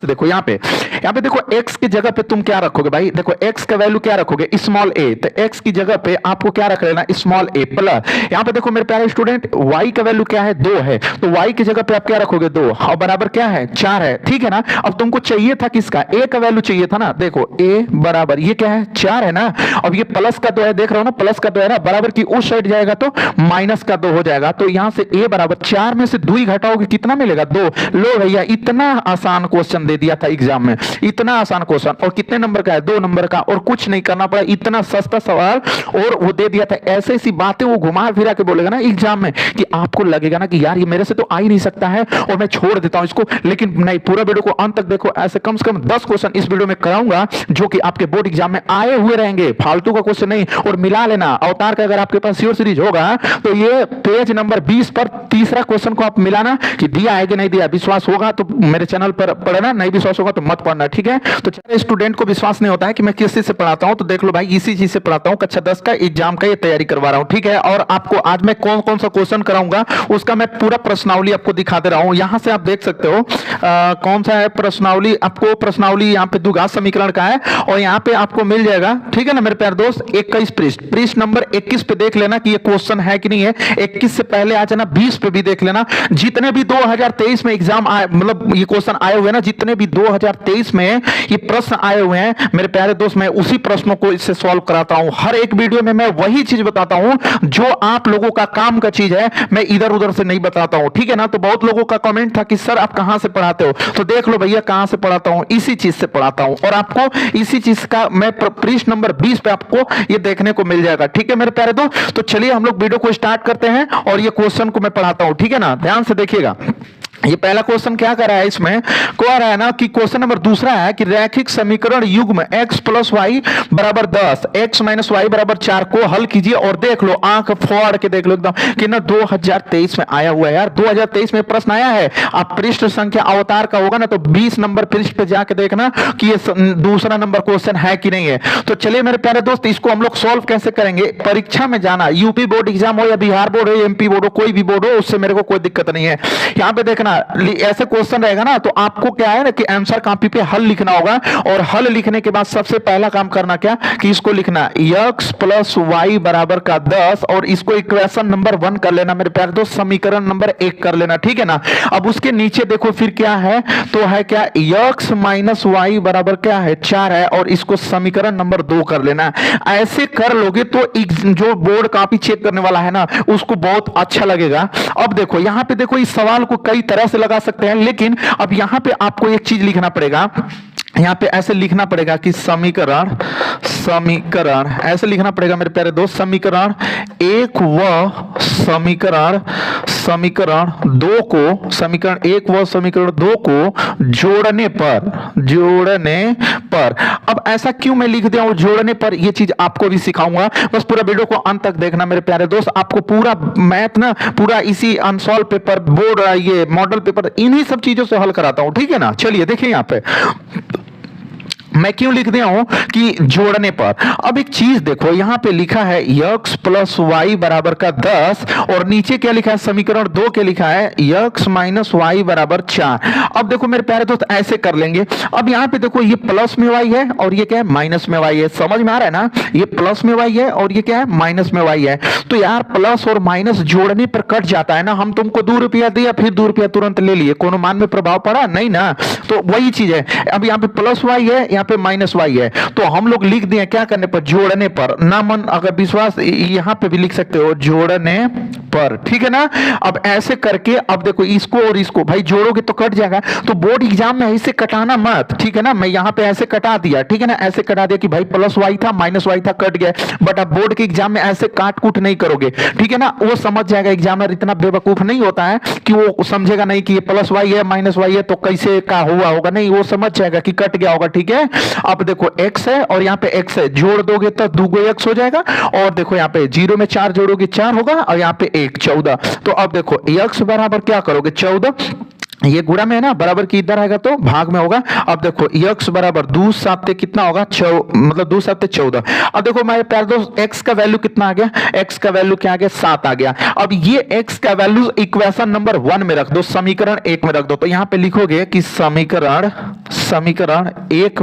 देखो यहाँ पे देखो x की जगह पे तुम क्या रखोगे भाई, देखो x का वैल्यू क्या रखोगे, स्मॉल a, तो x की जगह पे आपको क्या रख लेना, स्मॉल a प्लस, यहाँ पे देखो मेरे प्यारे स्टूडेंट y का वैल्यू क्या है, 2 है, तो y की जगह पे आप क्या रखोगे, 2 और बराबर क्या है, 4 है, ठीक है ना। अब तुमको चाहिए था किसका, a का वैल्यू चाहिए था ना, देखो a बराबर ये क्या है, 4 है ना। अब ये प्लस का 2 है, देख रहे हो ना, प्लस का 2 है ना, बराबर की उस साइड जाएगा तो माइनस का 2 हो जाएगा, तो यहां से a बराबर 4 में से 2 ही घटाओगे कितना मिलेगा, 2। लो भैया, इतना आसान क्वेश्चन दे दिया था एग्जाम में, इतना आसान क्वेश्चन, और कितने नंबर का है, 2 नंबर का, और कुछ नहीं करना पड़ा, इतना सस्ता सवाल और वो दे दिया था। ऐसे ऐसी बातें वो घुमा फिरा के बोलेगा ना एग्जाम में कि आपको लगेगा ना कि यार ये मेरे से तो आ ही नहीं सकता है और मैं छोड़ देता हूं इसको, लेकिन नहीं, पूरा वीडियो को अंत तक देखो। ऐसे कम से कम 10 क्वेश्चन इस वीडियो में कराऊंगा जो कि आपके बोर्ड एग्जाम में आए हुए रहेंगे, फालतू का क्वेश्चन नहीं। और मिला लेना अवतार का, अगर आपके पास श्योर सीरीज होगा तो ये पेज नंबर 20 पर तीसरा क्वेश्चन को आप मिलाना कि दिया है कि नहीं दिया। विश्वास होगा तो मेरे चैनल पर पढ़ना, नहीं विश्वास होगा तो मत पढ़ना, ठीक है। तो चाहे स्टूडेंट को विश्वास नहीं होता है कि मैं किस चीज से पढ़ाता हूं, तो देख लो भाई, इसी चीज से पढ़ाता हूं, कक्षा 10 का एग्जाम का ये तैयारी करवा रहा हूं, ठीक है। और आपको आज मैं कौन कौन सा क्वेश्चन कराऊंगा उसका मैं पूरा प्रश्नावली आपको दिखा दे रहा हूं। यहां से आप देख सकते हो कौन सा है प्रश्नावली, आपको प्रश्नावली यहाँ पे द्विघात समीकरण का है और यहाँ पे आपको मिल जाएगा, ठीक है ना मेरे प्यारे दोस्त। 21 पृष्ठ नंबर 21 पे देख लेना कि ये क्वेश्चन है कि नहीं है। 21 से पहले आ जाना, 20 पे भी देख लेना। जितने भी 2023 में एग्जाम आए, मतलब ये क्वेश्चन आए हुए हैं ना, जितने भी 2023 में ये प्रश्न आए हुए हैं मेरे प्यारे दोस्त, मैं उसी प्रश्नों को इससे सॉल्व कराता हूं। हर एक वीडियो में मैं वही चीज बताता हूं जो आप लोगों का काम का चीज है, मैं इधर उधर से नहीं बताता हूं, ठीक है ना। तो बहुत लोगों का कमेंट था कि सर आप कहां से पढ़ाते हो, तो देख लो भैया कहां से पढ़ाता हूं, इसी चीज से पढ़ाता हूं और आपको इसी चीज का मैं पृष्ठ नंबर 20 पे आपको ये देखने को मिल जाएगा, ठीक है मेरे प्यारे दोस्त। तो चलिए हम लोग वीडियो को स्टार्ट करते हैं और ये क्वेश्चन को मैं पढ़ाता हूं, ठीक है ना। ध्यान से देखिएगा, ये पहला क्वेश्चन क्या कर रहा है, इसमें को आ रहा है ना कि क्वेश्चन नंबर दूसरा है कि रैखिक समीकरण युग्म x प्लस वाई बराबर 10 x माइनस वाई बराबर 4 को हल कीजिए। और देख लो, आंख फोड़ के देख लो एकदम कि ना 2023 में आया हुआ है यार, 2023 में प्रश्न आया है। आप पृष्ठ संख्या अवतार का होगा ना तो 20 नंबर पृष्ठ पे जाके देखना कि ये दूसरा नंबर क्वेश्चन है कि नहीं है। तो चलिए मेरे प्यारे दोस्त, इसको हम लोग सॉल्व कैसे करेंगे। परीक्षा में जाना, यूपी बोर्ड एग्जाम हो या बिहार बोर्ड हो, एमपी बोर्ड हो, कोई भी बोर्ड हो, उससे मेरे को कोई दिक्कत नहीं है। यहाँ पे देखना, ऐसे क्वेश्चन रहेगा ना तो आपको क्या है ना कि आंसर कॉपी पे हल लिखना होगा और हल लिखने के बाद सबसे पहला काम करना क्या कि इसको लिखना x प्लस वाई बराबर का 10 और इसको इक्वेशन नंबर 1 कर लेना मेरे प्यारे दोस्त, समीकरण नंबर 1 कर लेना, ठीक है ना। अब उसके नीचे देखो फिर क्या है, तो है क्या x माइनस वाई बराबर क्या है 4 है और इसको समीकरण नंबर 2 कर लेना। ऐसे कर लोगे तो जो बोर्ड कॉपी चेक करने वाला है ना उसको बहुत अच्छा लगेगा। अब देखो यहाँ पे देखो, इस सवाल को कई तरह से लगा सकते हैं, लेकिन अब यहां पे आपको एक चीज लिखना पड़ेगा। यहां पे ऐसे लिखना पड़ेगा कि समीकरण ऐसे लिखना पड़ेगा मेरे प्यारे दोस्त, समीकरण 1 व समीकरण 2 को, समीकरण 1 व समीकरण 2 को जोड़ने पर। अब ऐसा क्यों मैं लिख दिया हूं जोड़ने पर, ये चीज आपको भी सिखाऊंगा, बस पूरा वीडियो को अंत तक देखना मेरे प्यारे दोस्त। आपको पूरा मैथ ना पूरा इसी अनसॉल्व पेपर, बोर्ड, ये मॉडल पेपर, इन्हीं सब चीजों से हल कराता हूं, ठीक है ना। चलिए देखिए यहां पे मैं क्यों लिख दिया हूं कि जोड़ने पर। अब एक चीज देखो, यहां पे लिखा है x प्लस वाई बराबर का 10 और नीचे क्या लिखा है, समीकरण 2 के लिखा है x माइनस वाई बराबर 4। अब देखो मेरे प्यारे दोस्त ऐसे कर लेंगे। अब यहां पे देखो ये प्लस में y है और ये क्या है माइनस में y है, समझ में आ रहा है ना। ये प्लस में y है और ये क्या है माइनस में y है। तो यार प्लस और माइनस जोड़ने पर कट जाता है ना। हम तुमको 2 रुपया दिया फिर 2 रुपया तुरंत ले लिए, कोनो मान में प्रभाव पड़ा नहीं ना। तो वही चीज है, अब यहाँ पे प्लस y है, पे माइनस वाई है, तो हम लोग लिख दिए क्या करने पर, जोड़ने पर। ना मन अगर विश्वास यहां पे भी लिख सकते हो जोड़ने पर, ठीक है ना। अब ऐसे करके अब देखो इसको और इसको भाई जोड़ोगे तो कट जाएगा, तो बोर्ड एग्जाम में ऐसे कटाना मत, ठीक है ना। मैं यहां पे ऐसे कटा दिया, ठीक है ना, ऐसे कटा दिया कि भाई प्लस वाई था माइनस वाई था कट गया। बट अब बोर्ड के एग्जाम में ऐसे काट कूट नहीं करोगे, ठीक है ना। वो समझ जाएगा, एग्जामिनर इतना बेवकूफ नहीं होता है कि वो समझेगा नहीं कि ये प्लस वाई है माइनस वाई है तो कैसे का हुआ होगा, नहीं, वो समझ जाएगा कि कट गया होगा, ठीक है। अब देखो x है और यहाँ पे x है, जोड़ दोगे तो 2 x हो जाएगा और देखो यहाँ पे 0 में 4 जोड़ोगे 4 होगा और यहाँ पे 1 14। तो अब देखो x बराबर क्या करोगे 14, ये गुणा में है ना, बराबर की इधर आएगा तो भाग में होगा। अब देखो x बराबर 2 साते कितना होगा, मतलब 2 साते 14। अब देखो हमारे प्यारे दोस्त x का वैल्यू कितना आ गया, x का वैल्यू क्या आ गया, 7 आ गया। अब ये x का वैल्यू इक्वेशन नंबर 1 में रख दो, समीकरण 1 में रख दो। तो यहां पे लिखोगे कि समीकरण 1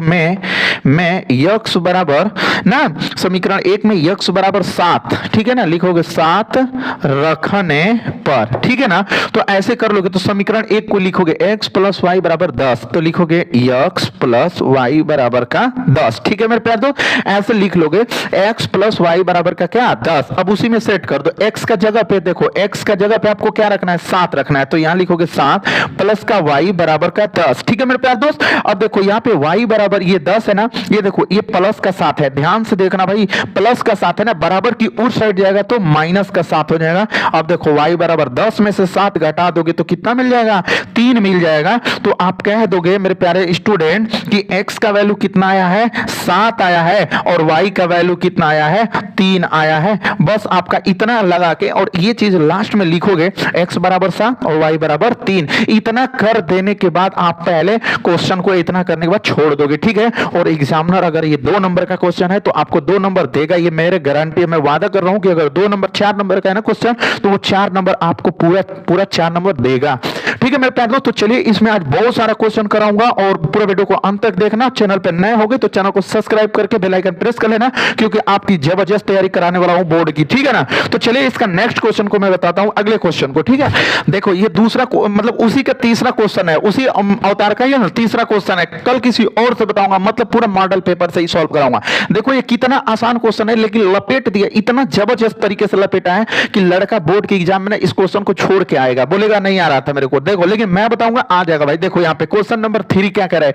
में x बराबर ना, समीकरण 1 में x बराबर 7, ठीक है ना, लिखोगे 7 रखने पर, ठीक है ना। तो ऐसे कर लोगे तो समीकरण 1 को लिखोगे x प्लस वाई बराबर 10, तो लिखोगे x प्लस वाई बराबर का 10, ठीक है मेरे प्यार दोस्त। ऐसे लिख लोगे x प्लस वाई बराबर का क्या, 10। अब उसी में सेट कर दो, x का जगह पे देखो, x का जगह पे आपको क्या रखना है, 7 रखना है। तो यहां लिखोगे 7 प्लस का y बराबर का 10, ठीक है मेरे प्यार दोस्त। अब देखो यहाँ पे y बराबर ये 10 है ना, ये देखो ये प्लस का 7 है, ध्यान से देखना भाई, प्लस का 7 है ना, बराबर की उस साइड जाएगा तो माइनस का 7 हो जाएगा। अब देखो y बराबर 10 में से 7 घटा दोगे तो कितना मिल जाएगा, 3 मिल जाएगा। तो आप कह दोगे मेरे प्यारे स्टूडेंट कि x का वैल्यू कितना आया है, 7 आया है, और y का वैल्यू कितना आया है, 3 आया है। बस आपका इतना लगा के और ये चीज लास्ट में लिखोगे, x बराबर 7 और y बराबर 3। इतना कर देने के बाद आप पहले क्वेश्चन को इतना करने के बाद छोड़ दोगे, ठीक है। और एग्जामिनर अगर ये 2 नंबर का क्वेश्चन है तो आपको 2 नंबर देगा, ये मेरे गारंटी है, मैं वादा कर रहा हूं कि अगर 2 नंबर 4 नंबर का है ना क्वेश्चन, तो वो 4 नंबर आपको पूरा 4 नंबर देगा, ठीक है मेरे प्यारे दोस्त। तो चलिए इसमें आज बहुत सारा क्वेश्चन कराऊंगा और पूरे वीडियो को अंत तक देखना। चैनल पे नए होगे तो चैनल को सब्सक्राइब करके बेल आइकन प्रेस कर लेना, क्योंकि आपकी जबरदस्त तैयारी कराने वाला हूं बोर्ड की, ठीक है ना। तो चलिए इसका नेक्स्ट क्वेश्चन को मैं बताता हूं, अगले क्वेश्चन को, ठीक है। देखो ये दूसरा मतलब उसी का तीसरा क्वेश्चन है, उसी अवतार का ये तीसरा क्वेश्चन है। कल किसी और से बताऊंगा, मतलब पूरा मॉडल पेपर से ही सॉल्व कराऊंगा। देखो ये कितना आसान क्वेश्चन है, लेकिन लपेट दिया, इतना जबरदस्त तरीके से लपेटा है कि लड़का बोर्ड के एग्जाम में ना इस क्वेश्चन को छोड़ के आएगा, बोलेगा नहीं आ रहा था मेरे को। देखो लेकिन मैं बताऊंगा आ जाएगा भाई। देखो यहाँ पे क्वेश्चन नंबर 3 क्या कह रहा है,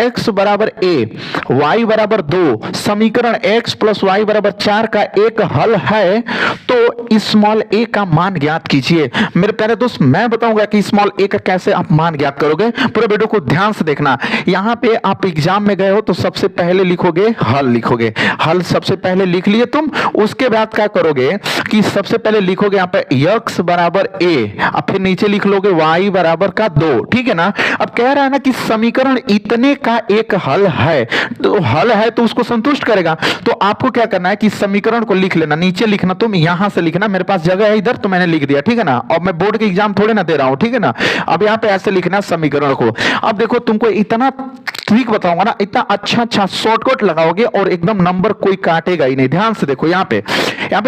x बराबर a, y बराबर 2, समीकरण x प्लस वाई बराबर 4 का एक हल है, तो स्मॉल a का मान ज्ञात कीजिए। मेरे प्यारे दोस्त मैं बताऊंगा कि स्मॉल a का कैसे आप मान ज्ञात करोगे, पूरे वीडियो को ध्यान से देखना। यहां पे आप एग्जाम में गए हो तो सबसे पहले लिखोगे हल, लिखोगे हल, सबसे पहले लिख लिए तुम। उसके बाद क्या करोगे कि सबसे पहले लिखोगे यहाँ पे x बराबर a, अब फिर नीचे लिख लोगे y बराबर का 2, ठीक है ना। अब कह रहा है ना कि समीकरण इतने का एक हल है, तो हल है तो उसको संतुष्ट करेगा। तो आपको क्या करना है कि समीकरण को लिख लेना, नीचे लिखना, तुम यहां से लिखना, मेरे पास जगह है इधर तो मैंने लिख दिया, ठीक है ना। और मैं बोर्ड के एग्जाम थोड़े ना दे रहा हूं, ठीक है ना। अब यहां पे ऐसे लिखना समीकरण को। अब देखो तुमको इतना ट्रिक बताऊंगा ना, इतना अच्छा शॉर्टकट लगाओगे और एकदम नंबर कोई काटेगा ही नहीं। ध्यान से देखो यहाँ पे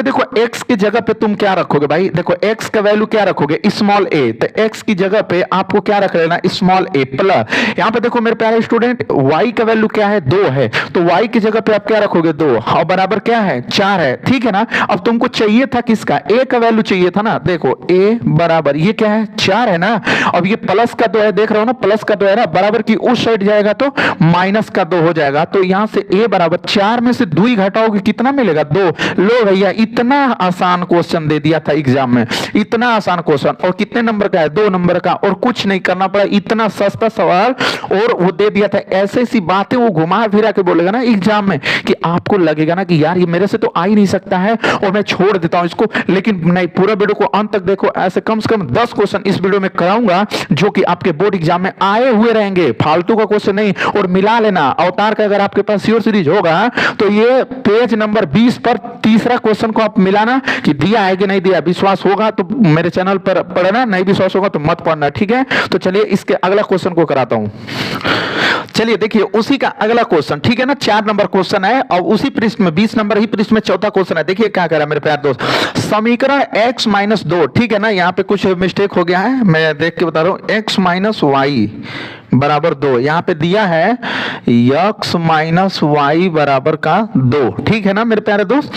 देखो x की जगह पे तुम क्या रखोगे भाई, देखो x का वैल्यू क्या रखोगे, स्मॉल a। तो x की जगह पे आपको क्या रख लेना, स्मॉल a प्लस, यहाँ पे देखो मेरे प्यारे स्टूडेंट y का वैल्यू क्या है, 2 है, तो y की जगह पे आप क्या रखोगे, 2, और बराबर क्या है, 4 है, ठीक है ना। अब तुमको चाहिए था किसका, a का वैल्यू चाहिए था ना। देखो a बराबर ये क्या है, 4 है ना। अब ये प्लस का 2 है, देख रहे हो ना, प्लस का 2 है ना, बराबर की उस साइड जाएगा तो माइनस का 2 हो जाएगा। तो यहां से a बराबर 4 में से 2 घटाओगे कितना मिलेगा, 2। लो भैया इतना आसान क्वेश्चन दे दिया था एग्जाम में, इतना आसान क्वेश्चन, और कितने नंबर का है, 2 नंबर का, और कुछ नहीं करना पड़ा, इतना सस्ता सवाल और वो दे दिया था। ऐसे सी बातें वो घुमा फिरा के बोलेगा ना एग्जाम में कि आपको लगेगा ना कि यार ये मेरे से तो आ ही नहीं सकता है और मैं छोड़ देता हूं इसको। लेकिन नहीं, पूरा वीडियो को अंत तक देखो, ऐसे कम से कम 10 क्वेश्चन इस वीडियो में कराऊंगा जो कि आपके बोर्ड एग्जाम में आए हुए रहेंगे, फालतू का क्वेश्चन नहीं। और मिला लेना अवतार का, अगर आपके पास श्योर सीरीज होगा तो ये पेज नंबर 20 पर तीसरा क्वेश्चन को आप मिलाना कि दिया है कि नहीं दिया। विश्वास होगा तो मेरे चैनल पर पढ़ना, नहीं विश्वास होगा तो मत पढ़ना, ठीक है। तो चलिए इसके अगला क्वेश्चन को कराता हूं। चलिए देखिए उसी का अगला क्वेश्चन, ठीक है ना, 4 नंबर क्वेश्चन है और उसी पृष्ठ में 20 नंबर ही पृष्ठ में चौथा क्वेश्चन है। देखिए क्या कह रहा है मेरे प्यारे दोस्त, समीकरण x माइनस 2, ठीक है ना, यहाँ पे कुछ मिस्टेक हो गया है, मैं देख के बता रहा हूं। x माइनस वाई बराबर 2, यहाँ पे दिया है x माइनस वाई बराबर का 2, ठीक है ना मेरे प्यारे दोस्त।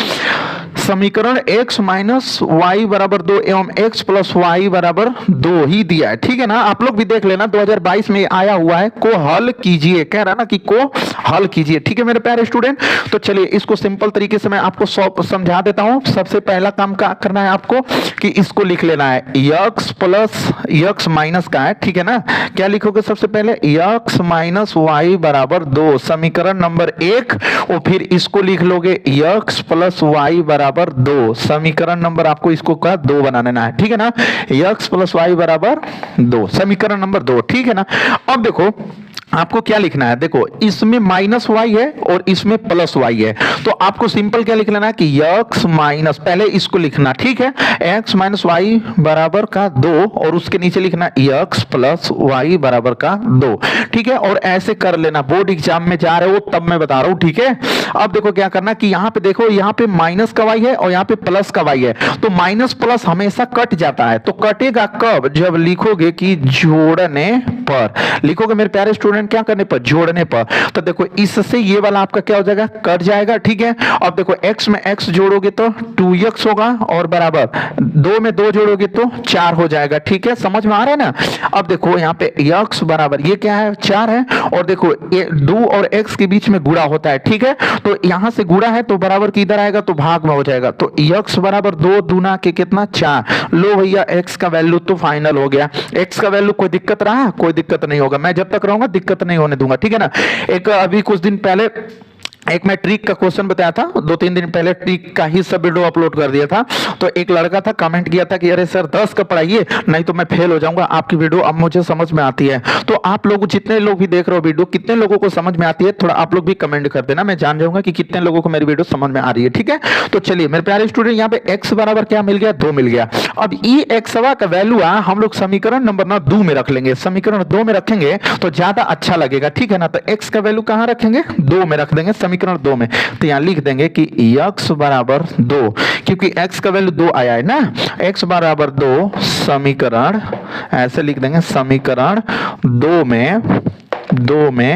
समीकरण x माइनस वाई बराबर 2 एवं x प्लस वाई बराबर 2 ही दिया है, ठीक है ना। आप लोग भी देख लेना, 2022 में आया हुआ है, को हल कीजिए, कह रहा ना कि को हल कीजिए, ठीक है मेरे प्यारे स्टूडेंट। तो चलिए इसको सिंपल तरीके से मैं आपको समझा देता हूं। सबसे पहला काम क्या करना है आपको कि इसको लिख लेना है, x प्लस x माइनस का है, ठीक है ना। क्या लिखोगे सबसे पहले, x माइनस वाई बराबर 2, समीकरण नंबर 1, और फिर इसको लिख लोगे x प्लस वाई बराबर बराबर 2, समीकरण नंबर आपको इसको का 2 बना लेना है, ठीक है ना। x प्लस वाई बराबर 2, समीकरण नंबर 2, ठीक है ना। अब देखो आपको क्या लिखना है, देखो इसमें माइनस वाई है और इसमें प्लस वाई है, तो आपको सिंपल क्या लिख लेना है कि x माइनस, पहले इसको लिखना, ठीक है, x माइनस वाई बराबर का 2 और उसके नीचे लिखना x प्लस वाई बराबर का 2, ठीक है। और ऐसे कर लेना, बोर्ड एग्जाम में जा रहे हो तब मैं बता रहा हूं, ठीक है। अब देखो क्या करना कि यहाँ पे देखो, यहाँ पे माइनस का वाई है और यहाँ पे प्लस का वाई है, तो माइनस प्लस हमेशा कट जाता है, तो कटेगा कब, जब लिखोगे कि जोड़ने पर, लिखोगे मेरे प्यारे स्टूडेंट क्या करने पर, जोड़ने पर। तो देखो इससे ये वाला आपका क्या हो जाएगा, कट जाएगा, ठीक है। अब देखो x में x जोड़ोगे तो 2x होगा और बराबर 2 में 2 जोड़ोगे तो 4 हो जाएगा, ठीक है, समझ में आ रहा है ना। अब देखो यहाँ पे x बराबर ये क्या है, 4 है, और देखो 2 और x के बीच में गुणा होता है, ठीक है, तो यहां से गुणा है तो बराबर किधर आएगा, तो भाग में हो जाएगा, तो x बराबर 2 दूना के कितना 4। लो भैया x का वैल्यू तो फाइनल हो गया। x का वैल्यू कोई दिक्कत रहा, कोई दिक्कत नहीं होगा, मैं जब तक रहूंगा दिक्कत नहीं होने दूंगा, ठीक है ना। एक अभी कुछ दिन पहले एक मैं ट्रिक का क्वेश्चन बताया था, 2-3 दिन पहले ट्रिक का ही सब वीडियो अपलोड कर दिया था, तो एक लड़का था कमेंट किया था कि अरे सर 10 का पढ़ाइए नहीं तो मैं फेल हो जाऊंगा, आपकी वीडियो अब मुझे समझ में आती है। तो आप लोग जितने लोग भी देख रहे हो वीडियो, कितने लोगों को समझ में आती है, थोड़ा आप लोग भी कमेंट कर देना, मैं जान जाऊंगा कि कितने लोगों को मेरी वीडियो समझ में आ रही है, ठीक है। तो चलिए मेरे प्यारे स्टूडेंट, यहाँ पे x बराबर क्या मिल गया, 2 मिल गया। अब ई एक्स का वैल्यू हम लोग समीकरण नंबर 2 में रख लेंगे, समीकरण 2 में रखेंगे तो ज्यादा अच्छा लगेगा, ठीक है ना। तो x का वैल्यू कहां रखेंगे, 2 में रख देंगे, समीकरण 2 में। तो यहां लिख देंगे कि x बराबर 2, क्योंकि x का वैल्यू 2 आया है ना, x बराबर 2 समीकरण, ऐसे लिख देंगे समीकरण 2 में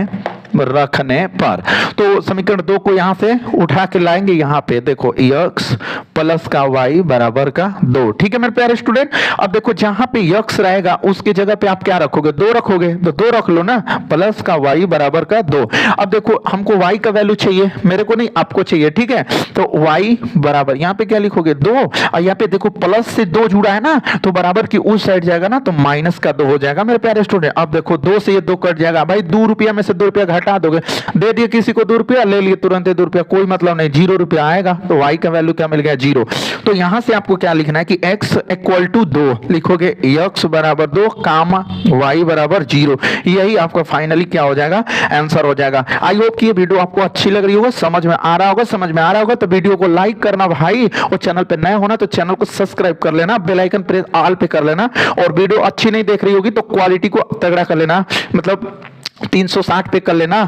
रखने पर। तो समीकरण 2 को यहां से उठा के लाएंगे, यहां पे देखो x प्लस का y बराबर का 2, ठीक है मेरे प्यारे स्टूडेंट। अब देखो जहां पे x रहेगा उसके जगह पे आप क्या रखोगे, 2 रखोगे, तो 2 रख लो ना, प्लस का y बराबर का 2। अब देखो हमको y का वैल्यू चाहिए, मेरे को नहीं आपको चाहिए, ठीक है। तो y बराबर यहां पे क्या लिखोगे 2, और यहाँ पे देखो प्लस से 2 जुड़ा है ना, तो बराबर की उस साइड जाएगा ना, तो माइनस का 2 हो जाएगा मेरे प्यारे स्टूडेंट। अब देखो 2 से ये 2 कट जाएगा, भाई 2 रुपया में से 2 रुपया हटा दोगे, दे दिए किसी को 2 रुपया, ले लिए तुरंत 2 रुपया, कोई मतलब नहीं, 0 रुपया आएगा, तो y का वैल्यू क्या मिल गया, 0। तो यहां से आपको क्या लिखना है कि x इक्वल टू 2 लिखोगे, x बराबर 2 कामा y बराबर 0, यही आपका फाइनली क्या हो जाएगा, आंसर हो जाएगा। आई होप कि ये वीडियो आपको अच्छी लग रही होगा, समझ में आ रहा होगा, समझ में आ रहा होगा तो वीडियो को लाइक करना भाई, और चैनल पे नए होना तो चैनल को सब्सक्राइब कर लेना, बेल आइकन प्रेस ऑल पे कर लेना, और वीडियो अच्छी नहीं देख रही होगी तो क्वालिटी को तगड़ा कर लेना, मतलब 360 पे कर लेना,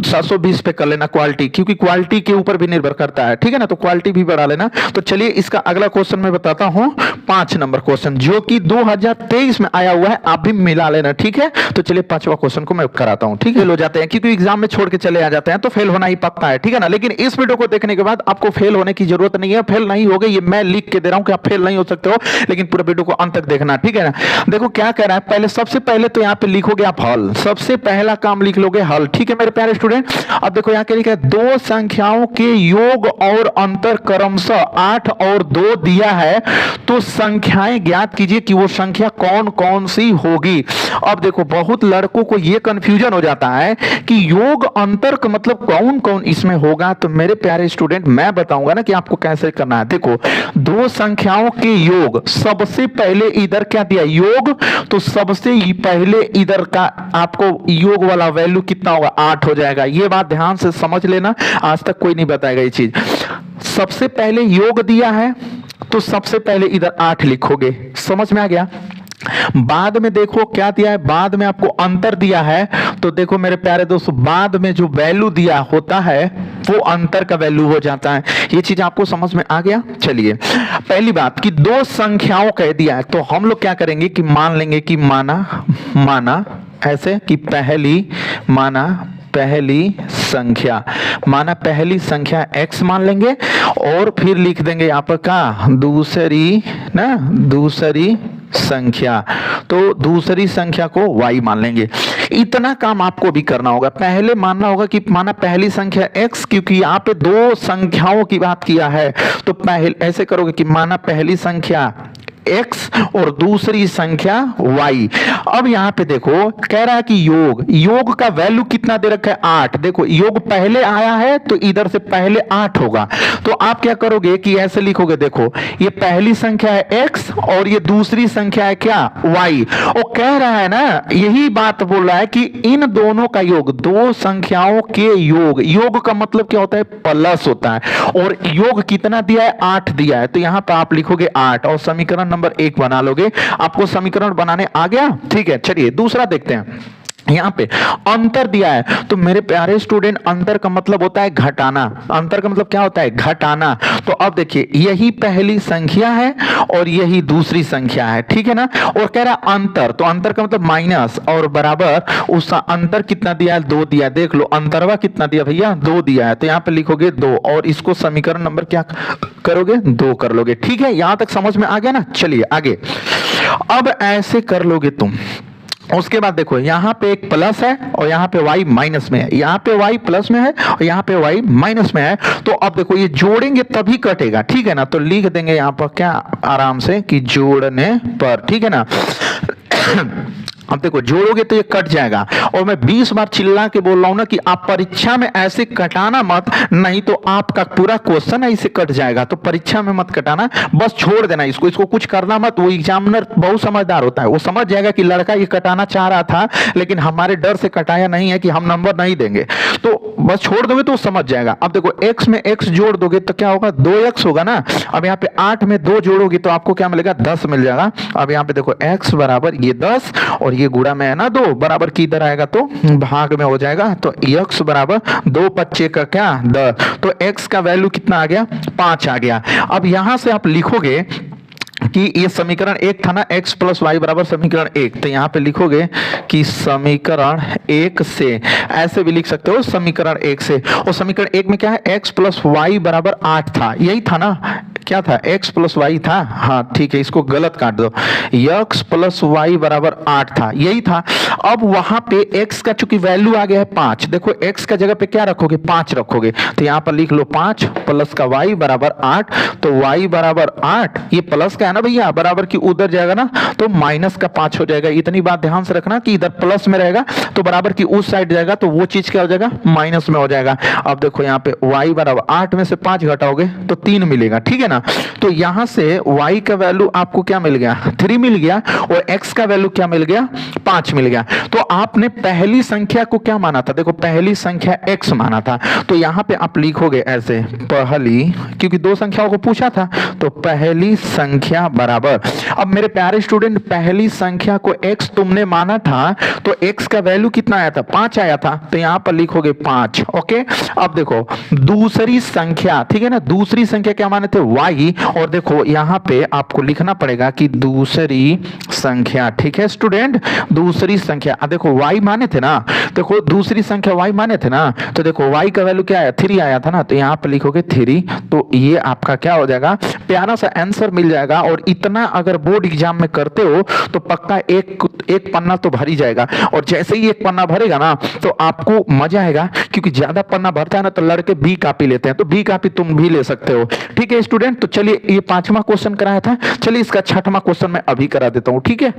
720 पे कर लेना क्वालिटी, क्योंकि क्वालिटी के ऊपर भी निर्भर करता है, ठीक है ना, तो क्वालिटी भी बढ़ा लेना। तो चलिए इसका अगला क्वेश्चन मैं बताता हूं, 5 नंबर क्वेश्चन जो कि 2023 में आया हुआ है, आप भी मिला लेना, ठीक है। तो चलिए 5वां क्वेश्चन को मैं कराता हूं, ठीक है। फेल हो जाते हैं क्योंकि एग्जाम में छोड़ के चले आ जाते हैं, तो फेल होना ही पक्का है, ठीक है ना। लेकिन इस वीडियो को देखने के बाद आपको फेल होने की जरूरत नहीं है, फेल नहीं होगे, ये मैं लिख के दे रहा हूं कि आप फेल नहीं हो सकते हो, लेकिन पूरा वीडियो को अंत तक देखना, ठीक है ना। देखो क्या कह रहा है, पहले सबसे पहले तो यहाँ पे लिखोगे आप हल, सबसे पहला काम लिख लोगे हल, ठीक है मेरे प्यारे स्टूडेंट। अब देखो यहाँ क्या लिखा है, दो संख्याओं के योग और अंतर क्रमशः 8 और 2 दिया है, तो संख्याएं ज्ञात कीजिए कि वो संख्या कौन कौन सी होगी। अब देखो बहुत लड़कों को ये कंफ्यूजन हो जाता है कि योग अंतर का मतलब कौन कौन इसमें होगा, तो मेरे प्यारे स्टूडेंट मैं बताऊंगा ना कि आपको कैसे करना है। देखो दो संख्याओं के योग, सबसे पहले इधर क्या दिया योग, तो सबसे पहले इधर का आपको योग वाला वैल्यू कितना होगा, 8 हो जाएगा। ये बात ध्यान से समझ लेना, आज तक कोई नहीं बताएगा ये चीज। सबसे पहले योग दिया है तो सबसे पहले इधर 8 लिखोगे, समझ में आ गया। बाद में देखो क्या दिया है, बाद में आपको अंतर दिया है, तो देखो मेरे प्यारे दोस्तों बाद में जो वैल्यू दिया होता है वो अंतर का वैल्यू हो जाता है। ये चीज आपको समझ में आ गया। चलिए पहली बात कि दो संख्याओं कह दिया है, तो हम लोग क्या करेंगे कि मान लेंगे कि माना ऐसे कि पहली संख्या, माना पहली संख्या x मान लेंगे, और फिर लिख देंगे यहाँ पर का दूसरी संख्या, तो दूसरी संख्या को y मान लेंगे। इतना काम आपको भी करना होगा। पहले मानना होगा कि माना पहली संख्या x, क्योंकि यहाँ पे दो संख्याओं की बात किया है, तो पहले ऐसे करोगे कि माना पहली संख्या x और दूसरी संख्या y। अब यहां पे देखो कह रहा है कि योग का वैल्यू कितना दे रखा है 8। देखो योग पहले आया है तो इधर से पहले 8 होगा, तो आप क्या करोगे कि ऐसे लिखोगे, देखो ये पहली संख्या है x और ये दूसरी संख्या है क्या y। और कह रहा है ना, यही बात बोल रहा है कि इन दोनों का योग, दो संख्याओं के योग का मतलब क्या होता है, प्लस होता है। और योग कितना दिया है, 8 दिया है, तो यहां पर आप लिखोगे 8 और समीकरण नंबर 1 बना लोगे। आपको समीकरण बनाने आ गया, ठीक है। चलिए दूसरा देखते हैं। यहां पे अंतर दिया है, तो मेरे प्यारे स्टूडेंट अंतर का मतलब होता है घटाना। अंतर का मतलब क्या होता है, घटाना। तो अब देखिए यही पहली संख्या है और यही दूसरी संख्या है, ठीक है ना। और कह रहा अंतर, तो अंतर का मतलब माइनस और बराबर, उसका अंतर कितना दिया है, 2 दिया है। देख लो अंतरवा कितना दिया भैया, 2 दिया है, तो यहां पे लिखोगे 2 और इसको समीकरण नंबर क्या करोगे, 2 कर लोगे, ठीक है। यहां तक समझ में आ गया ना। चलिए आगे, अब ऐसे कर लोगे तुम। उसके बाद देखो यहां पे एक प्लस है और यहां पे y माइनस में है, यहां पे y प्लस में है और यहां पे y माइनस में है। तो अब देखो ये जोड़ेंगे तभी कटेगा, ठीक है ना। तो लिख देंगे यहां पर क्या आराम से कि जोड़ने पर, ठीक है ना। अब देखो जोड़ोगे तो ये कट जाएगा। और मैं 20 बार चिल्ला के बोल रहा हूं ना कि आप परीक्षा में ऐसे कटाना मत, नहीं तो आपका पूरा क्वेश्चन ऐसे कट जाएगा। तो परीक्षा में मत कटाना, बस छोड़ देना इसको कुछ करना मत। वो एग्जामिनर बहुत समझदार होता है, वो समझ जाएगा कि लड़का ये कटाना चाह रहा था लेकिन हमारे डर से कटाया नहीं है कि हम नंबर नहीं देंगे, तो बस छोड़ दोगे तो समझ जाएगा। अब देखो x में x जोड़ दोगे तो क्या होगा, 2x होगा ना। अब यहाँ पे 8 में 2 जोड़ोगे तो आपको क्या मिलेगा, 10 मिल जाएगा। अब यहाँ पे देखो x बराबर ये 10 और ये गुणा में है ना 2, बराबर की इधर आएगा तो भाग में हो जाएगा। तो x बराबर 2 5 का क्या 10, तो x का वैल्यू कितना आ गया, 5 आ गया। अब यहां से आप लिखोगे कि ये समीकरण 1 था ना, x प्लस वाई बराबर समीकरण 1, तो यहां पे लिखोगे कि समीकरण 1 से, ऐसे भी लिख सकते हो समीकरण 1 से। और समीकरण 1 में क्या है, x प्लस वाई बराबर 8 था, यही था ना, क्या था, x प्लस वाई था, हाँ ठीक है, इसको गलत काट दो, x प्लस वाई बराबर 8 था, यही था। अब वहां पे x का चूंकि वैल्यू आ गया है 5, देखो x का जगह पे क्या रखोगे, 5 रखोगे, तो यहां पर लिख लो 5 प्लस का y बराबर 8, तो y बराबर 8, ये प्लस का है ना भैया, बराबर की उधर जाएगा ना तो माइनस का 5 हो जाएगा। इतनी बात ध्यान से रखना कि इधर प्लस में रहेगा तो बराबर की उस साइड जाएगा तो वो चीज क्या हो जाएगा, माइनस में हो जाएगा। अब देखो यहाँ पे y बराबर 8 में से 5 घटाओगे तो 3 मिलेगा, ठीक है ना। तो यहां से y का वैल्यू आपको क्या मिल गया, 3 मिल गया, और x का वैल्यू क्या मिल गया, 5 मिल गया। तो आपने पहली संख्या को क्या माना था, देखो पहली संख्या x माना था, तो यहां पे आप लिखोगे ऐसे पहली, क्योंकि 2 संख्याओं को पूछा था, तो पहली संख्या बराबर। अब मेरे प्यारे स्टूडेंट पहली संख्या को x तुमने माना था तो x का वैल्यू कितना आया था, 5 आया था, तो यहां पर लिखोगे 5, ओके। अब देखो दूसरी संख्या, ठीक है ना, दूसरी संख्या क्या माने थे, y, और देखो यहां पे आपको लिखना पड़ेगा कि दूसरी संख्या, ठीक है स्टूडेंट, दूसरी संख्या। देखो y माने थे ना, देखो दूसरी संख्या y माने थे ना, तो देखो y का वैल्यू क्या आया, 3 आया था ना, तो यहां पे लिखोगे 3, तो ये आपका क्या हो जाएगा, प्यारा सा आंसर मिल जाएगा। और इतना अगर बोर्ड एग्जाम में करते हो तो पक्का एक पन्ना तो भर ही जाएगा, और जैसे ही एक पन्ना भरेगा ना तो आपको मजा आएगा, क्योंकि ज्यादा पन्ना भरता है ना तो लड़के बी कॉपी लेते हैं, तो बी कॉपी तुम भी ले सकते हो, ठीक है स्टूडेंट। तो चलिए ये 5वां क्वेश्चन कराया था, चलिए इसका 6वां क्वेश्चन मैं अभी करा देता हूं, ठीक है।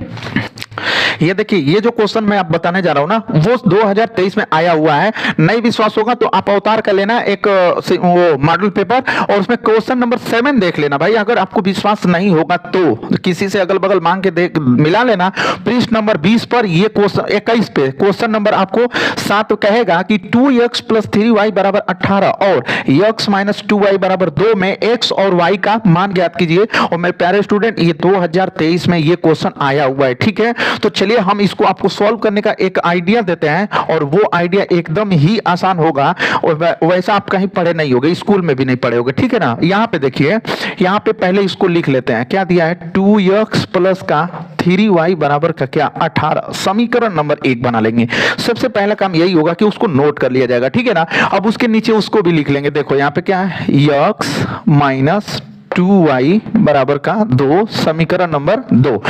ये देखिए ये जो क्वेश्चन मैं आप बताने जा रहा हूं ना वो 2023 में आया हुआ है। नहीं विश्वास होगा तो आप अवतार कर लेना एक वो मॉडल पेपर, और उसमें क्वेश्चन नंबर 7 देख लेना भाई। अगर आपको विश्वास नहीं होगा तो किसी से अगल बगल मांग के देख मिला लेना। पृष्ठ नंबर 20 पर ये क्वेश्चन 21 पे क्वेश्चन नंबर आपको 7 कहेगा कि 2x प्लस 3y बराबर 18 और x माइनस 2y बराबर 2 में x और y का मान ज्ञात कीजिए। और मेरे प्यारे स्टूडेंट ये 2023 में ये क्वेश्चन आया हुआ है, ठीक है। तो चलिए हम इसको आपको सॉल्व करने का एक आइडिया देते हैं, और वो आइडिया एकदम ही आसान होगा, और वैसा आप कहीं पढ़े नहीं होगे, स्कूल में भी नहीं पढ़े होगे, ठीक है ना। यहाँ पे देखिए, यहाँ पे पहले इसको लिख लेते हैं, क्या दिया है, 2x प्लस का 3y बराबर का क्या 18, समीकरण नंबर 1 बना लेंगे। सबसे पहला काम यही होगा कि उसको नोट कर लिया जाएगा, ठीक है ना। अब उसके नीचे उसको भी लिख लेंगे। देखो यहाँ पे क्या है, x माइनस 2y बराबर का 2, समीकरण नंबर 2।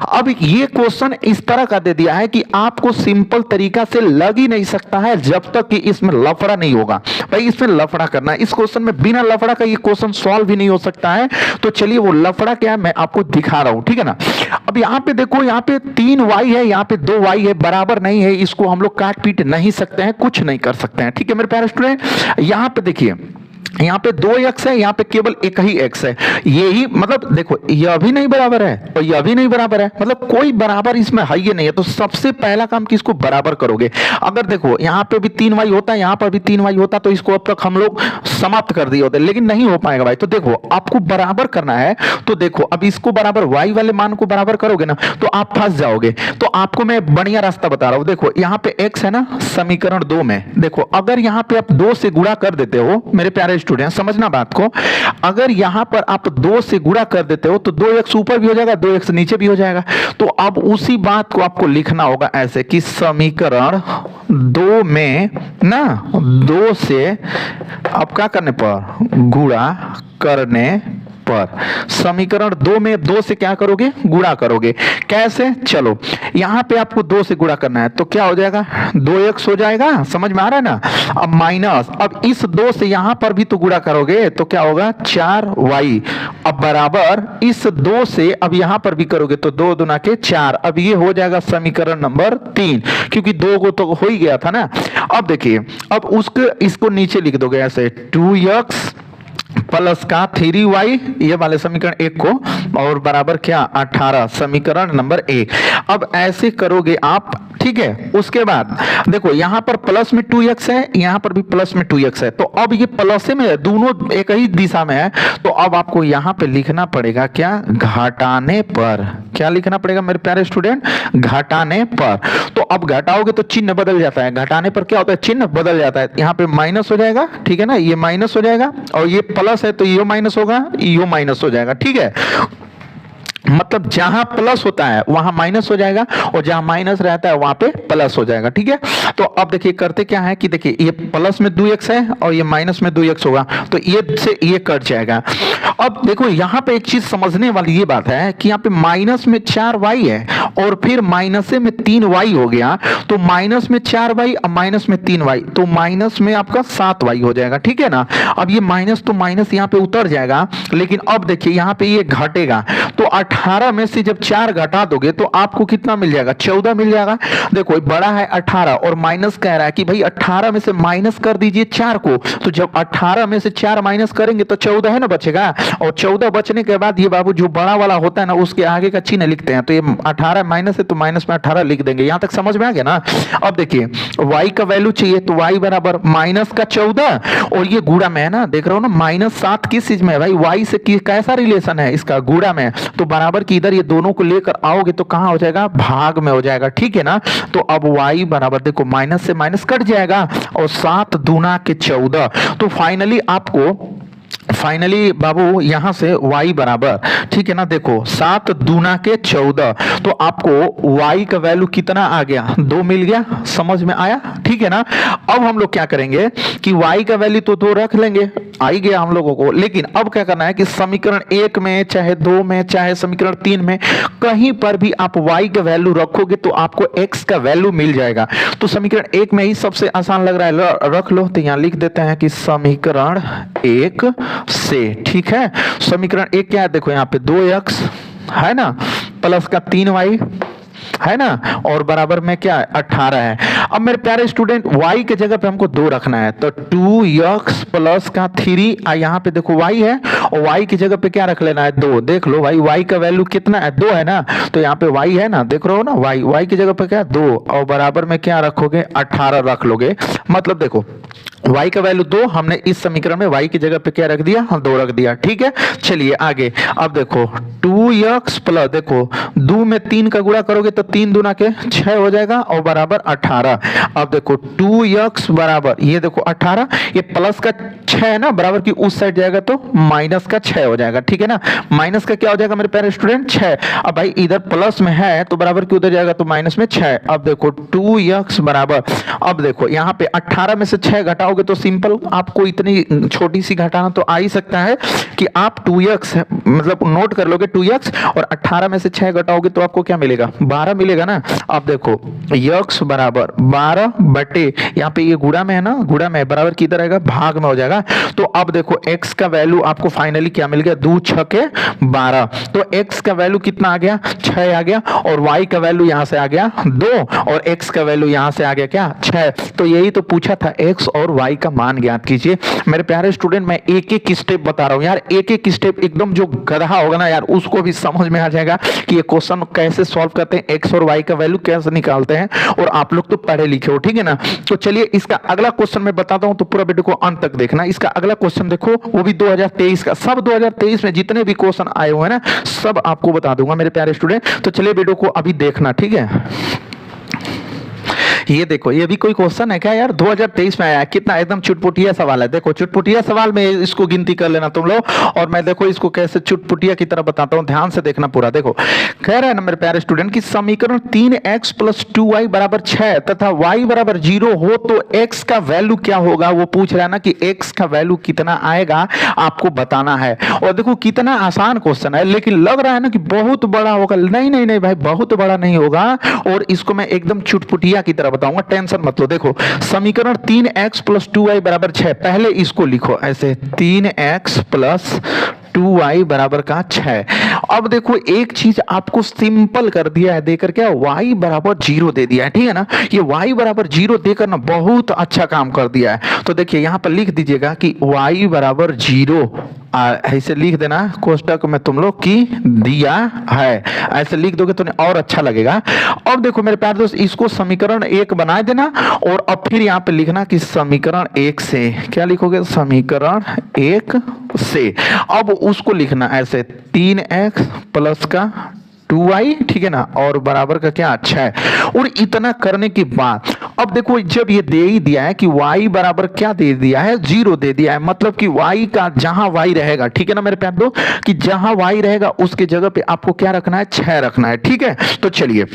अब ये क्वेश्चन इस तरह का दे दिया है कि आपको सिंपल तरीका से लग ही नहीं सकता है जब तक कि इसमें लफड़ा नहीं होगा। भाई इसमें लफड़ा करना है, इस क्वेश्चन में बिना लफड़ा का ये क्वेश्चन सॉल्व भी नहीं हो सकता है। तो चलिए वो लफड़ा क्या है मैं आपको दिखा रहा हूं, ठीक है ना। अब यहाँ पे देखो, यहाँ पे 3y है, यहाँ पे 2y है, बराबर नहीं है, इसको हम लोग काट पीट नहीं सकते हैं, कुछ नहीं कर सकते हैं, ठीक है मेरे प्यारे स्टूडेंट। यहाँ पे देखिए, यहाँ पे 2x है, यहाँ पे केवल एक ही x है। यही मतलब देखो, यह भी नहीं बराबर है और यह भी नहीं बराबर है, मतलब कोई बराबर इसमें है ही नहीं है। तो सबसे पहला काम कि इसको बराबर करोगे। अगर देखो यहाँ पे भी 3y होता है, यहाँ पर भी 3y होता, तो इसको अब तक हम लोग समाप्त कर दिए होते, लेकिन नहीं हो पाएगा भाई। तो देखो आपको बराबर करना है, तो देखो अब इसको बराबर y वाले मान को बराबर करोगे ना तो आप फंस जाओगे। तो आपको मैं बढ़िया रास्ता बता रहा हूं। देखो यहाँ पे x है ना, समीकरण 2 में देखो, अगर यहाँ पे आप 2 से गुणा कर देते हो मेरे प्यारे स्टूडेंट, समझना बात को, अगर यहां पर आप 2 से गुणा कर देते हो तो 2x ऊपर भी हो जाएगा, 2x नीचे भी हो जाएगा। तो अब उसी बात को आपको लिखना होगा ऐसे कि समीकरण 2 में ना 2 से अब क्या करने पर, गुणा करने पर, समीकरण 2 में 2 से क्या करोगे, गुणा करोगे। कैसे, चलो यहां पे आपको 2 से गुणा करना है तो क्या हो जाएगा, 2x हो जाएगा, समझ में आ रहा है ना। अब माइनस, अब इस 2 से यहां पर भी तो गुणा करोगे तो क्या होगा, 4y। अब बराबर इस 2 से अब यहां पर भी करोगे तो 2 दूना के 4। अब ये हो जाएगा समीकरण नंबर 3, क्योंकि 2 को तो हो ही गया था ना। अब देखिए, अब उसको इसको नीचे लिख दोगे ऐसे, 2x प्लस का 3y, ये वाले समीकरण 1 को, और बराबर क्या, 18, समीकरण नंबर 1। अब ऐसे करोगे आप, ठीक है। उसके बाद देखो यहां पर प्लस में 2x है, यहां पर भी प्लस में 2x है, तो अब ये प्लस में है, दोनों एक ही दिशा में है। तो अब आपको यहां पे लिखना पड़ेगा क्या, घटाने पर। क्या लिखना पड़ेगा मेरे प्यारे स्टूडेंट, घटाने पर। तो अब घटाओगे तो चिन्ह बदल जाता है, घटाने पर क्या होता है, चिन्ह बदल जाता है। यहाँ पे माइनस हो जाएगा, ठीक है ना, ये माइनस हो जाएगा, और ये प्लस है तो ये माइनस होगा, ये माइनस हो जाएगा, ठीक है। मतलब जहां प्लस होता है वहां माइनस हो जाएगा, और जहां माइनस रहता है वहां पे प्लस हो जाएगा, ठीक है। तो अब देखिए करते क्या है कि देखिए ये प्लस में 2x है और ये माइनस में 2x होगा, तो ये से ये कट जाएगा। अब देखो यहाँ पे एक चीज समझने वाली ये बात है कि यहाँ पे माइनस में 4y है और फिर माइनस में 3y हो गया, तो माइनस में 4y और माइनस में 3y, तो माइनस में आपका 7y हो जाएगा, ठीक है ना। अब ये माइनस तो माइनस यहाँ पे उतर जाएगा, लेकिन अब देखिए यहाँ पे ये घटेगा, तो 18 में से जब 4 घटा दोगे तो आपको कितना मिल जाएगा, 14 मिल जाएगा। देखो बड़ा है 18 और माइनस कह रहा है कि भाई 18 में से माइनस कर दीजिए 4 को, तो जब 18 में से 4 माइनस करेंगे तो 14 है ना बचेगा, और 14 बचने के बाद ये बाबू जो बड़ा वाला होता है ना उसके आगे का चिन्ह लिखते हैं। तो ये 18 माइनस है तो माइनस में 18 लिख देंगे। यहां तक समझ में आ गया ना। अब देखिए y का वैल्यू चाहिए, तो y बराबर माइनस का 14, और ये गुणा में है ना, देख रहे हो ना, -7 किस चीज में है भाई, y से कैसा रिलेशन है इसका, गुणा में। तो बराबर की इधर ये दोनों को लेकर आओगे तो कहां हो जाएगा, भाग में हो जाएगा, ठीक है ना। तो अब y बराबर देखो माइनस से माइनस कट जाएगा, और 7 दूना के 14। तो फाइनली बाबू यहां से y बराबर, ठीक है ना, देखो 7 दूना के 14, तो आपको y का वैल्यू कितना आ गया, 2 मिल गया, समझ में आया, ठीक है ना। अब हम लोग क्या करेंगे कि y का वैल्यू तो 2 रख लेंगे, आ ही गया हम लोगों को, लेकिन अब क्या करना है कि समीकरण 1 में चाहे 2 में चाहे समीकरण 3 में कहीं पर भी आप y का वैल्यू रखोगे तो आपको x का वैल्यू मिल जाएगा। तो समीकरण 1 में ही सबसे आसान लग रहा है, रख लो, तो यहां लिख देते हैं कि समीकरण 1 से, ठीक है। समीकरण 1 क्या है, देखो यहाँ पे 2x है ना, प्लस का 3y है ना, और बराबर में क्या है, 18 है। अब मेरे प्यारे स्टूडेंट y के जगह पे हमको 2 रखना है, तो 2x प्लस का 3, यहाँ पे देखो y है, और y की जगह पे क्या रख लेना है, 2। देख लो भाई y का वैल्यू कितना है, 2 है ना, तो यहाँ पे y है ना, देख रहे हो ना, y की जगह पे क्या है, 2, और बराबर में क्या रखोगे, 18 रख लोगे। मतलब देखो y का वैल्यू 2, हमने इस समीकरण में y की जगह पे क्या रख दिया, हम 2 रख दिया, ठीक है। चलिए आगे, अब देखो 2x प्लस, देखो 2 में 3 का गुणा करोगे तो 3 दूना के 6 हो जाएगा और बराबर 18। अब देखो 2x बराबर ये देखो 18, ये प्लस का 6 है ना, बराबर की उस साइड जाएगा तो माइनस का 6 हो जाएगा, ठीक है ना। माइनस का क्या हो जाएगा मेरे प्यारे स्टूडेंट 6। अब भाई इधर प्लस में है तो बराबर की उधर जाएगा तो माइनस में 6। अब देखो 2x बराबर, अब देखो यहाँ पे 18 में से 6 घटाओगे तो सिंपल आपको इतनी छोटी सी घटाना तो आ ही सकता है कि आप 2x मतलब नोट कर लोगे 2x, और 18 में से 6 घटाओगे तो आपको क्या मिलेगा 12 मिलेगा ना। अब देखो x बराबर 12 बटे यहाँ पे ये गुणा में है ना, गुणा में बराबर किधर आएगा भाग में हो जाएगा। तो अब देखो x का वैल्यू आपको फाइनली क्या मिल गया 2 6 के 12, तो x का वैल्यू कितना आ गया 6 आ गया, और y का वैल्यू यहां से आ गया 2 और x का वैल्यू यहां से आ गया क्या 6। तो यही तो पूछा था, x और y का मान ज्ञात कीजिए। मेरे प्यारे स्टूडेंट मैं एक एक स्टेप बता रहा हूं यार, एक एक स्टेप एकदम जो गधा होगा ना यार उसको भी समझ में आ जाएगा कि ये क्वेश्चन कैसे सॉल्व करते हैं, x और y का वैल्यू कैसे निकालते हैं, और आप लोग तो पढ़े लिखे हो, ठीक है ना। तो चलिए इसका अगला क्वेश्चन मैं बताता हूं, तो पूरा वीडियो को अंत तक देखना। इसका अगला क्वेश्चन देखो, वो भी 2023 का, सब 2023 में जितने भी क्वेश्चन आए हुए हैं ना सब आपको बता दूंगा मेरे प्यारे स्टूडेंट। तो चलिए वीडियो को अभी देखना, ठीक है। ये देखो ये भी कोई क्वेश्चन है क्या यार, 2023 में आया है, कितना एकदम चुटपुटिया सवाल है। देखो चुटपुटिया सवाल में इसको गिनती कर लेना तुम लोग, और मैं देखो इसको कैसे चुटपुटिया की तरह बताता हूं, ध्यान से देखना पूरा। देखो कह रहा है ना मेरे प्यारे स्टूडेंट कि समीकरण 3x + 2y बराबर 6 तथा y बराबर 0 हो तो x का वैल्यू क्या होगा। वो पूछ रहा है ना कि x का वैल्यू कितना आएगा आपको बताना है। और देखो कितना आसान क्वेश्चन है, लेकिन लग रहा है ना कि बहुत बड़ा होगा। नहीं नहीं नहीं भाई, बहुत बड़ा नहीं होगा, और इसको मैं एकदम चुटपुटिया की तरह बताऊंगा, टेंशन मत लो। देखो समीकरण 3x + 2y बराबर 6, पहले इसको लिखो ऐसे 3x + 2y बराबर का 6। अब देखो एक चीज आपको सिंपल कर दिया है देकर, क्या y बराबर 0 दे दिया है, ठीक है ना। ये y बराबर 0 देकर ना बहुत अच्छा काम कर दिया है। तो देखिए यहां पर लिख दीजिएगा कि y बराबर 0, ऐसे लिख देना कोष्टक में तुम लोग की दिया है, ऐसे लिख दोगे तो और अच्छा लगेगा। अब देखो मेरे प्यारे दोस्त इसको समीकरण 1 बना देना, और अब फिर यहाँ पे लिखना कि समीकरण 1 से, क्या लिखोगे समीकरण 1 से। अब उसको लिखना ऐसे 3x + का 2y, ठीक है ना, और बराबर का क्या 6। और इतना करने के बाद अब देखो जब ये दे ही दिया है कि y बराबर क्या दे दिया है 0 दे दिया है, मतलब कि y का जहां y रहेगा, ठीक है ना मेरे प्यारे दोस्त, कि जहां y रहेगा उसके जगह पे आपको क्या रखना है 6 रखना है, ठीक है। तो चलिए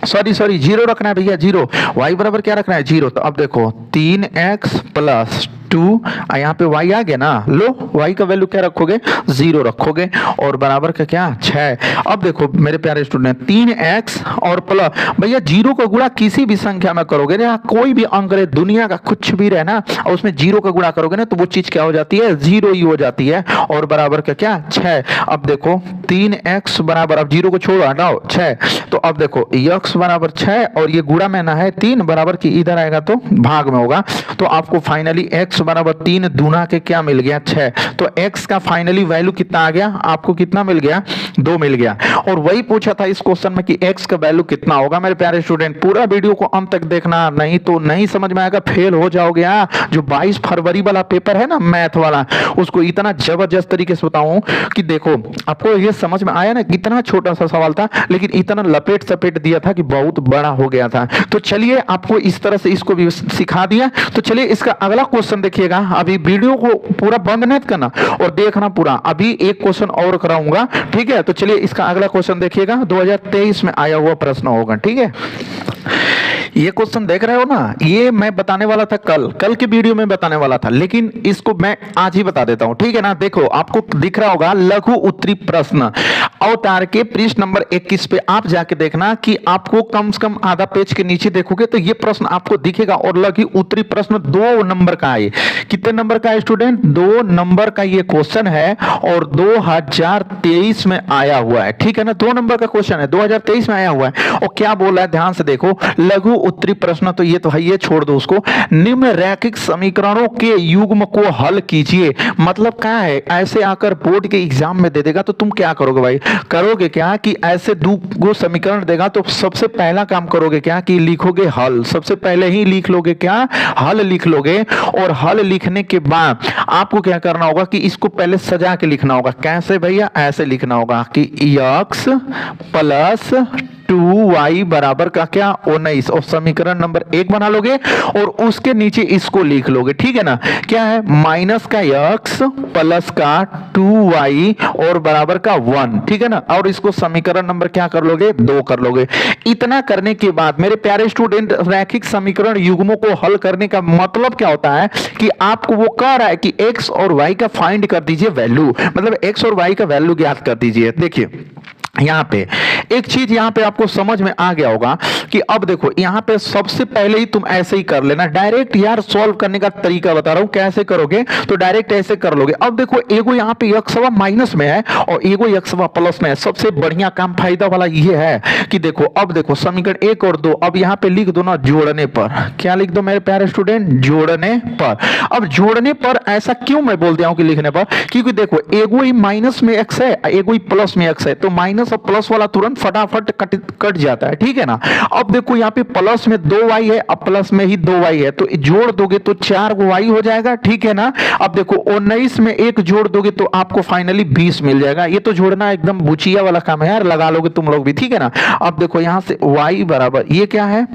सॉरी 0 रखना है भैया, 0, y बराबर क्या रखना है 0। तो अब देखो 3x + 2, यहाँ पे y आ गया ना, लो y का वैल्यू क्या रखोगे 0 रखोगे, और बराबर का क्या 6। अब देखो मेरे प्यारे स्टूडेंट 3x और प्लस, भैया 0 का गुणा किसी भी संख्या में करोगे ना, कोई भी अंक रहे दुनिया का कुछ भी रहे ना, और उसमें 0 का गुणा करोगे ना तो वो चीज क्या हो जाती है 0 ही हो जाती है, और बराबर का क्या 6। अब देखो 3x बराबर, अब 0 को छोड़ो हटाओ 6, तो अब देखो x बराबर 6 और ये गुणा में ना है 3, बराबर की इधर आएगा तो भाग में होगा। तो आपको फाइनली x बराबर 3 दूना के क्या मिल गया 6। तो x का फाइनली वैल्यू कितना आ गया आपको, कितना मिल गया 2 मिल गया। और वही पूछा था इस क्वेश्चन में कि x का वैल्यू कितना होगा। मेरे प्यारे स्टूडेंट पूरा वीडियो को अंत तक देखना, नहीं तो नहीं समझ में आएगा, फेल हो जाओगे। जो 22 फरवरी वाला पेपर है ना मैथ वाला, उसको इतना जबरदस्त तरीके से बताऊं कि देखो आपको ये समझ में आया ना, कितना छोटा सा सवाल था लेकिन इतना लपेट सपेट दिया था कि बहुत बड़ा हो गया था। तो चलिए आपको इस तरह से इसको भी सिखा दिया। तो चलिए इसका अगला क्वेश्चन देखिएगा, अभी वीडियो को पूरा बंद नहीं करना और देखना पूरा, अभी एक क्वेश्चन और कराऊंगा, ठीक है। तो चलिए इसका अगला क्वेश्चन देखिएगा, 2023 में आया हुआ प्रश्न होगा, ठीक है। ये क्वेश्चन देख रहे हो ना, ये मैं बताने वाला था कल के वीडियो में बताने वाला था, लेकिन इसको मैं आज ही बता देता हूं, ठीक है ना। देखो आपको दिख रहा होगा लघु उत्तरी प्रश्न, अवतार के पृष्ठ नंबर 21 पे आप जाके देखना कि आपको कम से कम आधा पेज के नीचे देखोगे तो ये प्रश्न आपको दिखेगा। और लघु उत्तरी प्रश्न 2 नंबर का है। कितने नंबर का है स्टूडेंट, 2 नंबर का ये क्वेश्चन है, और 2023 में आया हुआ है, ठीक है ना। 2 नंबर का क्वेश्चन है, 2023 में आया हुआ है। और क्या बोला है ध्यान से देखो, लघु उत्तरी प्रश्न तो ये तो है, ये छोड़ दो उसको। निम्न रैखिक समीकरणों के युग्म को हल कीजिए, मतलब क्या है, ऐसे आकर बोर्ड के एग्जाम में दे देगा तो तुम क्या करोगे भाई, करोगे क्या कि ऐसे 2 समीकरण देगा तो सबसे पहला काम करोगे क्या कि लिखोगे हल, सबसे पहले ही लिख लोगे क्या हल लिख लोगे। और हल लिखने के बाद आपको क्या करना होगा कि इसको पहले सजा के लिखना होगा। कैसे भैया, ऐसे लिखना होगा कि x + 2y बराबर का क्या 19 और समीकरण नंबर 1 बना लोगे और उसके नीचे इसको लिख लोगे, ठीक है ना। क्या है, माइनस का x प्लस का 2y और बराबर का 1, ठीक है ना। और इसको समीकरण नंबर क्या कर लोगे 2 कर लोगे। इतना करने के बाद मेरे प्यारे स्टूडेंट, रैखिक समीकरण युग्मों को हल करने का मतलब क्या होता है कि आपको वो कह रहा है कि x और y का फाइंड कर दीजिए वैल्यू, मतलब x और y का वैल्यू ज्ञात कर दीजिए। देखिए यहां पे एक चीज यहां पे आपको समझ में आ गया होगा कि अब देखो यहां पे सबसे पहले ही तुम ऐसे ही कर लेना, डायरेक्ट यार सॉल्व करने का तरीका बता रहा हूं कैसे करोगे, तो डायरेक्ट ऐसे कर लोगे। अब देखो एगो यहां पे x माइनस में है और एगो x प्लस में है। सबसे बढ़िया काम फायदा वाला ये है कि देखो अब देखो समीकरण 1 और 2 अब यहां पे लिख दो ना जोड़ने पर। क्या लिख दो मेरे प्यारे स्टूडेंट, जोड़ने पर। अब जोड़ने पर ऐसा क्यों मैं बोल दिया हूं कि लिखने पर, क्योंकि देखो एगो ही माइनस में x है, एगो ही प्लस में x है, तो माइनस और प्लस वाला तुरंत फटाफट कट जाता है, ठीक है ना। अब देखो यहाँ पे प्लस में 2y है, अब प्लस में ही 2y है, तो जोड़ दोगे तो 4y हो जाएगा, ठीक है ना। अब देखो 19 में 1 जोड़ दोगे तो आपको फाइनली 20 मिल जाएगा। ये तो जोड़ना एकदम बुचिया वाला काम है यार, लगा लोगे तुम लोग भी, ठीक है ना। अब देखो यहां से y बराबर ये क्या है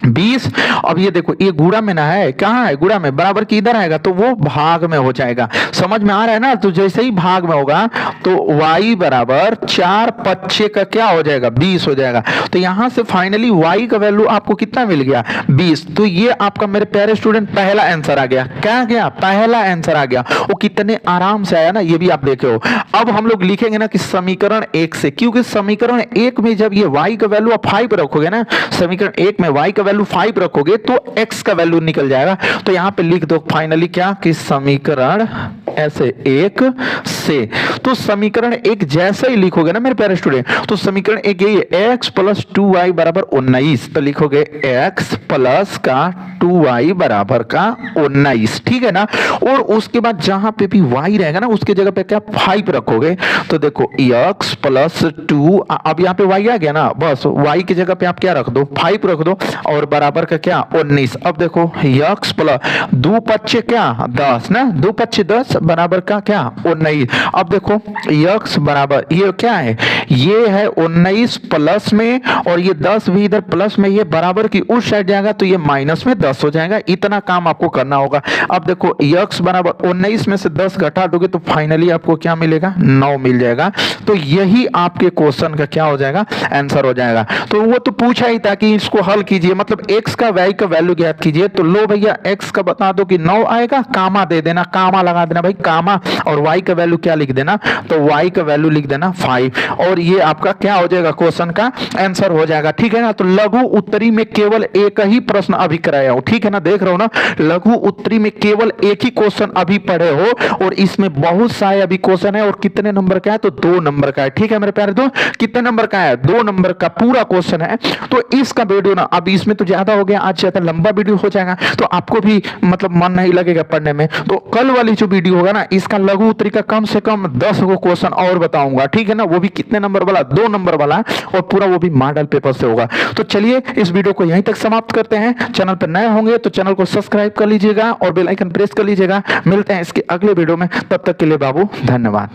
20। अब ये देखो ये गुणा में ना है, कहाँ है गुणा में, बराबर की इधर आएगा तो वो भाग में हो जाएगा। समझ में आ रहा है ना। तो जैसे ही भाग में होगा तो y बराबर 4 5 का क्या हो जाएगा 20 हो जाएगा। तो यहां से फाइनली y का वैल्यू आपको कितना मिल गया 20। तो ये आपका मेरे प्यारे स्टूडेंट पहला आंसर आ गया। क्या गया, पहला आंसर आ गया। वो कितने आराम से आया ना, ये भी आप देखे हो। अब हम लोग लिखेंगे ना कि समीकरण 1 से, क्योंकि समीकरण 1 में जब ये y का वैल्यू आप 5 रखोगे ना, समीकरण 1 में y का वैल्यू 5 रखोगे तो x का वैल्यू निकल जाएगा। तो यहां पे लिख दो फाइनली क्या कि समीकरण ऐसे 1 से, तो समीकरण 1 जैसे ही लिखोगे ना मेरे प्यारे स्टूडेंट, तो समीकरण 1 यही है x प्लस 2y बराबर 19। तो लिखोगे x प्लस का 2y बराबर का 19, ठीक है ना। और उसके बाद जहां पे भी y रहेगा ना उसके जगह पे क्या 5 रखोगे। तो देखो x प्लस 2, अब यहाँ पे y आ गया ना, बस y की जगह पे आप क्या रख दो 5 रख दो और बराबर का क्या 19। अब देखो x प्लस 2 5 क्या 10 ना, 2 5 10 बराबर का क्या 19। अब देखो x बराबर ये क्या है, ये है 19 प्लस में और ये 10 भी इधर प्लस में, ये बराबर की उस साइड जाएगा तो ये माइनस में 10 हो जाएगा। इतना काम आपको करना होगा। अब देखो x बराबर 19 में से 10 घटा दोगे तो फाइनली आपको क्या मिलेगा 9 मिल जाएगा। तो यही आपके क्वेश्चन का क्या हो जाएगा आंसर हो जाएगा। तो वो तो पूछा ही था कि इसको हल कीजिए, मतलब x का y का वैल्यू ज्ञात कीजिए। तो लो भैया x का बता दो कि 9 आएगा, कामा दे देना, कामा लगा देना भाई कामा, और y का वैल्यू क्या लिख देना, तो y का वैल्यू लिख देना 5 और ये आपका क्या हो जाएगा क्वेश्चन का आंसर हो जाएगा, ठीक है ना। तो लघु उत्तरी में केवल एक ही प्रश्न अभी कराया हो, ठीक है ना, देख रहे हो ना। लघु उत्तरी में केवल एक ही क्वेश्चन अभी पढ़े हो और इसमें बहुत सारे अभी क्वेश्चन है। और कितने नंबर का है, तो 2 नंबर का है, ठीक है मेरे प्यारे दोस्त। कितने नंबर का है, 2 नंबर का पूरा क्वेश्चन है। तो इसका वीडियो ना अब इसमें तो ज्यादा हो गया, आज ज्यादा लंबा वीडियो हो जाएगा तो आपको भी मतलब मन नहीं लगेगा पढ़ने में। तो कल वाली जो वीडियो होगा ना इसका लघु उत्तरी का कम से कम 10 गो क्वेश्चन और बताऊंगा, ठीक है ना। वो भी कितने नंबर वाला, 2 नंबर वाला, और पूरा वो भी मॉडल पेपर से होगा। तो चलिए इस वीडियो को यहीं तक समाप्त करते हैं। चैनल पर नए होंगे तो चैनल को सब्सक्राइब कर लीजिएगा और बेल आइकन प्रेस कर लीजिएगा। मिलते हैं इसके अगले वीडियो में, तब तक के लिए बाबू धन्यवाद।